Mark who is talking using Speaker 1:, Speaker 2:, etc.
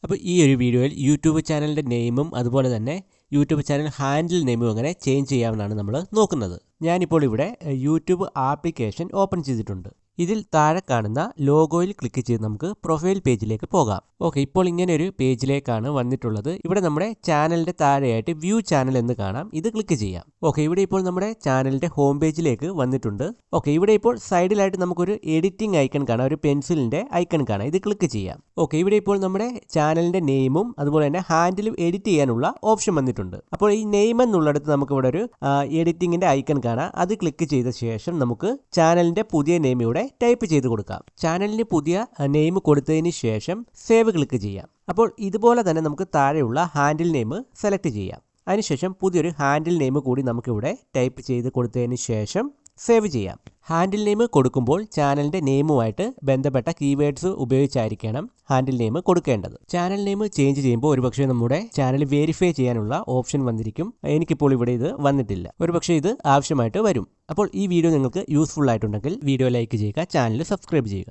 Speaker 1: അപ്പോൾ ഈ ഒരു വീഡിയോയിൽ യൂട്യൂബ് ചാനലിൻ്റെ നെയിമും അതുപോലെ തന്നെ യൂട്യൂബ് ചാനൽ ഹാൻഡിൽ നെയിമും എങ്ങനെ ചേഞ്ച് ചെയ്യാമെന്നാണ് നമ്മൾ നോക്കുന്നത്. ഞാനിപ്പോൾ ഇവിടെ യൂട്യൂബ് ആപ്ലിക്കേഷൻ ഓപ്പൺ ചെയ്തിട്ടുണ്ട്. ഇതിൽ താഴെ കാണുന്ന ലോഗോയിൽ ക്ലിക്ക് ചെയ്ത് നമുക്ക് പ്രൊഫൈൽ പേജിലേക്ക് പോകാം. ഓക്കെ, ഇപ്പോൾ ഇങ്ങനെ ഒരു പേജിലേക്കാണ് വന്നിട്ടുള്ളത്. ഇവിടെ നമ്മുടെ ചാനലിൻ്റെ താഴെയായിട്ട് വ്യൂ ചാനൽ എന്ന് കാണാം. ഇത് ക്ലിക്ക് ചെയ്യാം. ഓക്കെ, ഇവിടെ ഇപ്പോൾ നമ്മുടെ ചാനലിൻ്റെ ഹോം പേജിലേക്ക് വന്നിട്ടുണ്ട്. ഓക്കെ, ഇവിടെ ഇപ്പോൾ സൈഡിലായിട്ട് നമുക്കൊരു എഡിറ്റിംഗ് ഐക്കൺ കാണാം, ഒരു പെൻസിലിൻ്റെ ഐക്കൺ കാണാം. ഇത് ക്ലിക്ക് ചെയ്യാം. ഓക്കെ, ഇവിടെ ഇപ്പോൾ നമ്മുടെ ചാനലിൻ്റെ നെയിമും അതുപോലെ തന്നെ ഹാൻഡിലും എഡിറ്റ് ചെയ്യാനുള്ള ഓപ്ഷൻ വന്നിട്ടുണ്ട്. അപ്പോൾ ഈ നെയിം എന്നുള്ളിടത്ത് നമുക്ക് ഇവിടെ ഒരു എഡിറ്റിംഗിൻ്റെ ഐക്കൺ കാണാം. അത് ക്ലിക്ക് ചെയ്ത ശേഷം നമുക്ക് ചാനലിൻ്റെ പുതിയ നെയിം ഇവിടെ ടൈപ്പ് ചെയ്ത് കൊടുക്കാം. ചാനലിന് പുതിയ നെയിം കൊടുത്തതിന് ശേഷം സേവ് ക്ലിക്ക് ചെയ്യാം. അപ്പോൾ ഇതുപോലെ തന്നെ നമുക്ക് താഴെയുള്ള ഹാൻഡിൽ നെയിം സെലക്ട് ചെയ്യാം. അതിനുശേഷം പുതിയൊരു ഹാൻഡിൽ നെയിം കൂടി നമുക്കിവിടെ ടൈപ്പ് ചെയ്ത് കൊടുത്തതിന് ശേഷം സേവ് ചെയ്യാം. ഹാൻഡിൽ നെയിം കൊടുക്കുമ്പോൾ ചാനലിൻ്റെ നെയിമുമായിട്ട് ബന്ധപ്പെട്ട കീവേഡ്സ് ഉപയോഗിച്ചായിരിക്കണം ഹാൻഡിൽ നെയിം കൊടുക്കേണ്ടത്. ചാനൽ നെയിം ചേഞ്ച് ചെയ്യുമ്പോൾ ഒരുപക്ഷെ നമ്മുടെ ചാനൽ വെരിഫൈ ചെയ്യാനുള്ള ഓപ്ഷൻ വന്നിരിക്കും. എനിക്കിപ്പോൾ ഇവിടെ ഇത് വന്നിട്ടില്ല. ഒരുപക്ഷെ ഇത് ആവശ്യമായിട്ട് വരും. അപ്പോൾ ഈ വീഡിയോ നിങ്ങൾക്ക് യൂസ്ഫുൾ ആയിട്ടുണ്ടെങ്കിൽ വീഡിയോ ലൈക്ക് ചെയ്യുക, ചാനൽ സബ്സ്ക്രൈബ് ചെയ്യുക.